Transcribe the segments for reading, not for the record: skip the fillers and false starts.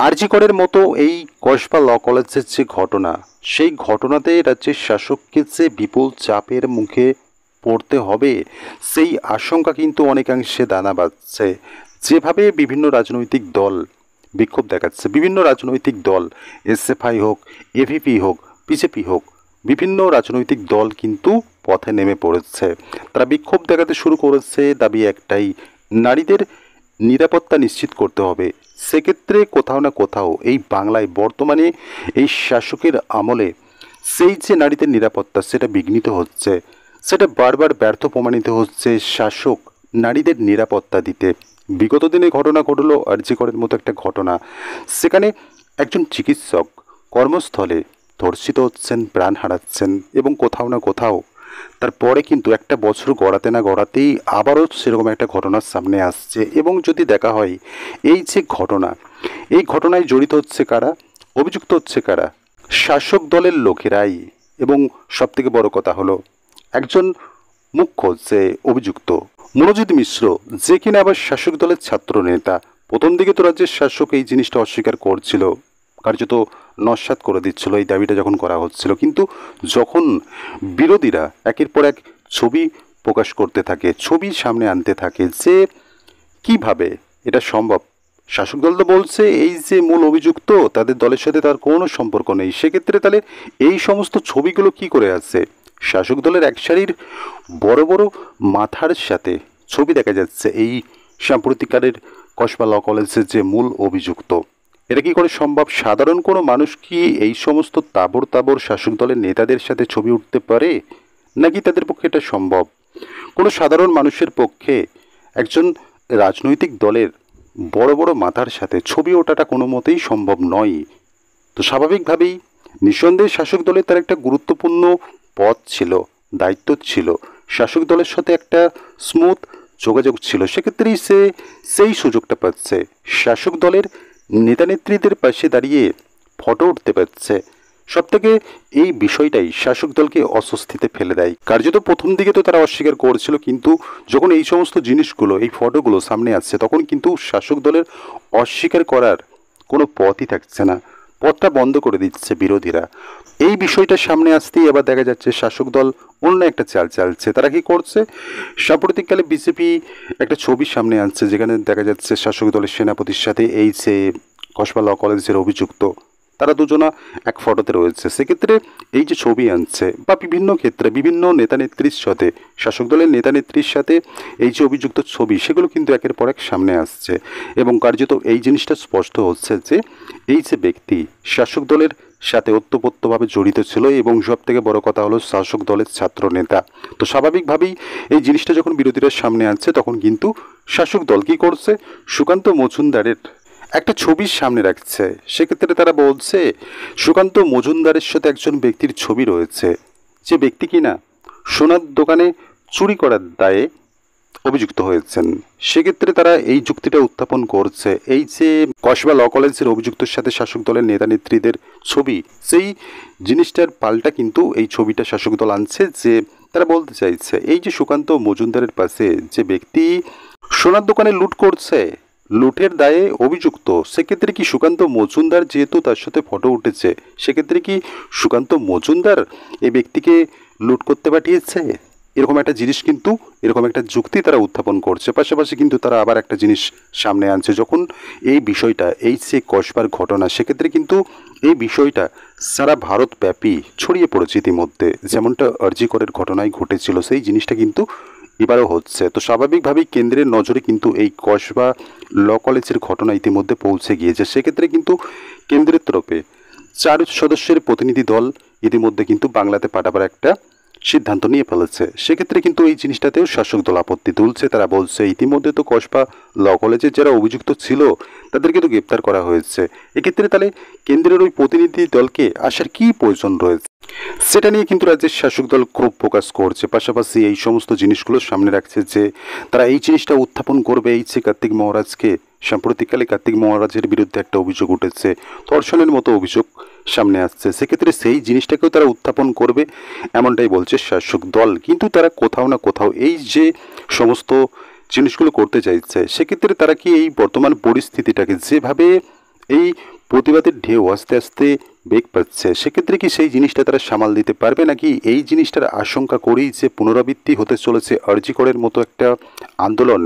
আরজি করের মতো এই কসবা ল কলেজের যে ঘটনা, সেই ঘটনাতে রাজ্যের শাসককে যে বিপুল চাপের মুখে পড়তে হবে, সেই আশঙ্কা কিন্তু অনেকাংশে দানা বাঁধছে। যেভাবে বিভিন্ন রাজনৈতিক দল বিক্ষোভ দেখাচ্ছে, বিভিন্ন রাজনৈতিক দল, এসএফআই হোক, এভিপি হোক, বিজেপি হোক, বিভিন্ন রাজনৈতিক দল কিন্তু পথে নেমে পড়েছে। তারা বিক্ষোভ দেখাতে শুরু করেছে, দাবি একটাই, নারীদের নিরাপত্তা নিশ্চিত করতে হবে। সেক্ষেত্রে কোথাও না কোথাও এই বাংলায় বর্তমানে এই শাসকের আমলে সেই যে নারীদের নিরাপত্তা সেটা বিঘ্নিত হচ্ছে, সেটা বারবার ব্যর্থ প্রমাণিত হচ্ছে শাসক নারীদের নিরাপত্তা দিতে। বিগত দিনে ঘটনা ঘটলো আরজি করের মতো একটা ঘটনা, সেখানে একজন চিকিৎসক কর্মস্থলে ধর্ষিত হচ্ছেন, প্রাণ হারাচ্ছেন, এবং কোথাও না কোথাও তারপরে কিন্তু একটা বছর গড়াতে না গড়াতেই আবারও সেরকম একটা ঘটনার সামনে আসছে। এবং যদি দেখা হয় এই যে ঘটনা, এই ঘটনায় জড়িত হচ্ছে কারা, অভিযুক্ত হচ্ছে কারা, শাসক দলের লোকেরাই। এবং সবথেকে বড় কথা হলো একজন মুখ্য যে অভিযুক্ত মনোজিৎ মিশ্র, যে কিনা আবার শাসক দলের ছাত্র নেতা। প্রথম দিকে তো রাজ্যের শাসক এই জিনিসটা অস্বীকার করছিল, কার্যত নস্যাৎ করে দিচ্ছিল এই দাবিটা যখন করা হচ্ছিল। কিন্তু যখন বিরোধীরা একের পর এক ছবি প্রকাশ করতে থাকে, ছবি সামনে আনতে থাকে যে কিভাবে এটা সম্ভব, শাসক দল তো বলছে এই যে মূল অভিযুক্ত তাদের দলের সাথে তার কোনো সম্পর্ক নেই, সেক্ষেত্রে তাহলে এই সমস্ত ছবিগুলো কি করে আসছে? শাসক দলের এক সারির বড় বড় মাথার সাথে ছবি দেখা যাচ্ছে এই সাম্প্রতিককালের কসবা ল কলেজের যে মূল অভিযুক্ত। এটা কি করে সম্ভব? সাধারণ কোনো মানুষ কি এই সমস্ত তাবড় তাবড় শাসক দলের নেতাদের সাথে ছবি উঠতে পারে, নাকি তাদের পক্ষে এটা সম্ভব? কোনো সাধারণ মানুষের পক্ষে একজন রাজনৈতিক দলের বড় বড় মাথার সাথে ছবি ওঠাটা কোনো মতেই সম্ভব নয়। তো স্বাভাবিকভাবেই নিঃসন্দেহে শাসক দলের তার একটা গুরুত্বপূর্ণ পদ ছিল, দায়িত্ব ছিল, শাসক দলের সাথে একটা স্মুথ যোগাযোগ ছিল, সেক্ষেত্রেই সে সেই সুযোগটা পাচ্ছে, শাসক দলের নেতানেত্রীদের পাশে দাঁড়িয়ে ফটো উঠতে পারছে। সবথেকে এই বিষয়টাই শাসক দলকে অস্বস্তিতে ফেলে দেয়। কার্যত প্রথম দিকে তো তারা অস্বীকার করছিল, কিন্তু যখন এই সমস্ত জিনিসগুলো, এই ফটোগুলো সামনে আসছে, তখন কিন্তু শাসক দলের অস্বীকার করার কোনো পথই থাকছে না, পথটা বন্ধ করে দিচ্ছে বিরোধীরা। এই বিষয়টা সামনে আসতেই আবার দেখা যাচ্ছে শাসক দল অন্য একটা চাল চালছে। তারা কি করছে? সাম্প্রতিককালে বিজেপি একটা ছবি সামনে আনছে, যেখানে দেখা যাচ্ছে শাসক দলের সেনাপতির সাথে এই যে কসবা ল কলেজের অভিযুক্ত, তারা দুজনা এক ফটোতে রয়েছে। সেক্ষেত্রে এই যে ছবি আনছে, বা বিভিন্ন ক্ষেত্রে বিভিন্ন নেতানেত্রীর সাথে, শাসক দলের নেতানেত্রীর সাথে এই যে অভিযুক্ত ছবি, সেগুলো কিন্তু একের পর এক সামনে আসছে। এবং কার্যত এই জিনিসটা স্পষ্ট হচ্ছে যে এই যে ব্যক্তি শাসক দলের সাথে ওতপ্রোতভাবে জড়িত ছিল, এবং সব থেকে বড় কথা হলো শাসক দলের ছাত্র নেতা। তো স্বাভাবিকভাবেই এই জিনিসটা যখন বিরোধীরা সামনে আনছে, তখন কিন্তু শাসক দল কী করছে? সুকান্ত মজুমদারের একটা ছবির সামনে রাখছে। সেক্ষেত্রে তারা বলছে সুকান্ত মজুমদারের সাথে একজন ব্যক্তির ছবি রয়েছে, যে ব্যক্তি কিনা সোনার দোকানে চুরি করার দায়ে অভিযুক্ত হয়েছেন। সেক্ষেত্রে তারা এই যুক্তিটা উত্থাপন করছে, এই যে কসবা ল কলেজের অভিযুক্তের সাথে শাসক দলের নেতা নেত্রীদের ছবি, সেই জিনিসটার পাল্টা কিন্তু এই ছবিটা শাসক দল আনছে। যে তারা বলতে চাইছে এই যে সুকান্ত মজুমদারের পাশে যে ব্যক্তি সোনার দোকানে লুট করছে, লুটের দায়ে অভিযুক্ত, সেক্ষেত্রে কি সুকান্ত মজুমদার, যেহেতু তার সাথে ফটো উঠেছে, সেক্ষেত্রে কি সুকান্ত মজুমদার এই ব্যক্তিকে লুট করতে পাঠিয়েছে? এরকম একটা জিনিস কিন্তু, এরকম একটা যুক্তি তারা উত্থাপন করছে। পাশাপাশি কিন্তু তারা আবার একটা জিনিস সামনে আনছে, যখন এই বিষয়টা, এই যে কসবার ঘটনা, সেক্ষেত্রে কিন্তু এই বিষয়টা সারা ভারতব্যাপী ছড়িয়ে পড়েছে ইতিমধ্যে। যেমনটা আরজি করের ঘটনায় ঘটেছিল, সেই জিনিসটা কিন্তু এবারও হচ্ছে। তো স্বাভাবিকভাবেই কেন্দ্রের নজরে কিন্তু এই কসবা ল কলেজের ঘটনা ইতিমধ্যে পৌঁছে গিয়েছে। সেক্ষেত্রে কিন্তু কেন্দ্রের তরফে 4 সদস্যের প্রতিনিধি দল ইতিমধ্যে কিন্তু বাংলাতে পাঠাবার একটা সিদ্ধান্ত নিয়ে ফেলেছে। সেক্ষেত্রে কিন্তু এই জিনিসটাতেও শাসক দল আপত্তি তুলছে। তারা বলছে ইতিমধ্যে তো কসবা ল কলেজের যারা অভিযুক্ত ছিল তাদেরকে তো গ্রেপ্তার করা হয়েছে, এক্ষেত্রে তাহলে কেন্দ্রের ওই প্রতিনিধি দলকে আসার কী প্রয়োজন রয়েছে, সেটা নিয়ে কিন্তু রাজ্যের শাসক দল ক্ষোভ প্রকাশ করছে। পাশাপাশি এই সমস্ত জিনিসগুলো সামনে রাখছে যে তারা এই জিনিসটা উত্থাপন করবে। এই যে কার্তিক মহারাজকে, সাম্প্রতিককালে কার্তিক মহারাজের বিরুদ্ধে একটা অভিযোগ উঠেছে, ধর্ষণের মতো অভিযোগ সামনে আসছে, সেক্ষেত্রে সেই জিনিসটাকেও তারা উত্থাপন করবে, এমনটাই বলছে শাসক দল। কিন্তু তারা কোথাও না কোথাও এই যে সমস্ত জিনিসগুলো করতে চাইছে, সেক্ষেত্রে তারা কি এই বর্তমান পরিস্থিতিটাকে যেভাবে এই প্রতিবাদের ঢেউ আস্তে আস্তে বেগ পাচ্ছে, সেক্ষেত্রে কি সেই জিনিসটা তারা সামাল দিতে পারবে, নাকি এই জিনিসটার আশঙ্কা করেই যে পুনরাবৃত্তি হতে চলেছে আরজি করের মতো একটা আন্দোলন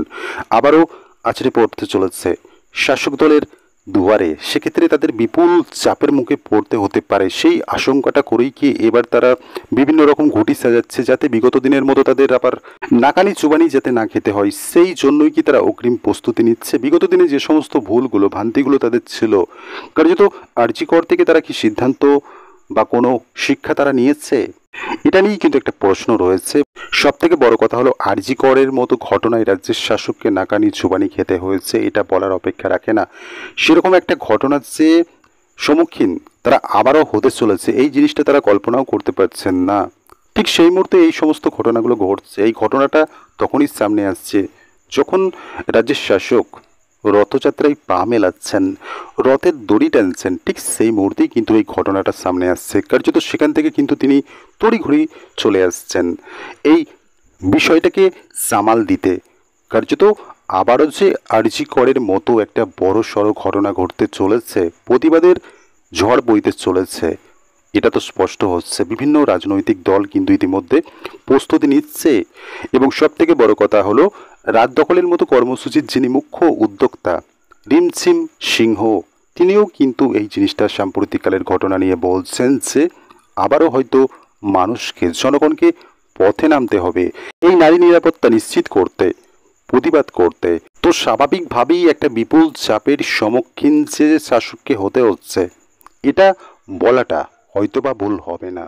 আবারও আছড়ে পড়তে চলেছে শাসক দলের দুয়ারে, সেক্ষেত্রে তাদের বিপুল চাপের মুখে পড়তে হতে পারে। সেই আশঙ্কাটা করেই কি এবার তারা বিভিন্ন রকম ঘুঁটি সাজাচ্ছে, যাতে বিগত দিনের মতো তাদের আবার নাকানি চুবানি যাতে না খেতে হয়, সেই জন্যই কি তারা অগ্রিম প্রস্তুতি নিচ্ছে। বিগত দিনে যে সমস্ত ভুলগুলো ভ্রান্তিগুলো তাদের ছিল, কার্যত আরজি কর থেকে তারা কি সিদ্ধান্ত বা কোনো শিক্ষা তারা নিয়েছে, এটা নিয়েই কিন্তু একটা প্রশ্ন রয়েছে। সব থেকে বড় কথা হলো আরজি করের মতো ঘটনায় রাজ্যের শাসককে নাকানি চুবানি খেতে হয়েছে, এটা বলার অপেক্ষা রাখে না। সেরকম একটা ঘটনার যে সম্মুখীন তারা আবারও হতে চলেছে, এই জিনিসটা তারা কল্পনাও করতে পারছেন না। ঠিক সেই মুহূর্তে এই সমস্ত ঘটনাগুলো ঘটছে। এই ঘটনাটা তখনই সামনে আসছে যখন রাজ্যের শাসক রথযাত্রায় পা মেলাচ্ছেন, রথের দড়ি টানছেন, ঠিক সেই মুহূর্তেই কিন্তু এই ঘটনাটা সামনে আসছে। কার্যত সেখান থেকে কিন্তু তিনি তড়িঘড়ি চলে আসছেন এই বিষয়টাকে সামাল দিতে। কার্যত আবারও যে আরজি করের মতো একটা বড় সড়ো ঘটনা ঘটতে চলেছে, প্রতিবাদের ঝড় বইতে চলেছে, এটা তো স্পষ্ট হচ্ছে। বিভিন্ন রাজনৈতিক দল কিন্তু ইতিমধ্যে প্রস্তুতি নিচ্ছে, এবং সব থেকে বড় কথা হলো রাত দখলের মতো কর্মসূচির যিনি মুখ্য উদ্যোক্তা রিমঝিম সিংহ, তিনিও কিন্তু এই জিনিসটা সাম্প্রতিককালের ঘটনা নিয়ে বলছেন যে আবারও হয়তো মানুষকে, জনগণকে পথে নামতে হবে এই নারী নিরাপত্তা নিশ্চিত করতে, প্রতিবাদ করতে। তো স্বাভাবিকভাবেই একটা বিপুল চাপের সম্মুখীন যে শাসককে হতে হচ্ছে, এটা বলাটা হয়তোবা ভুল হবে না।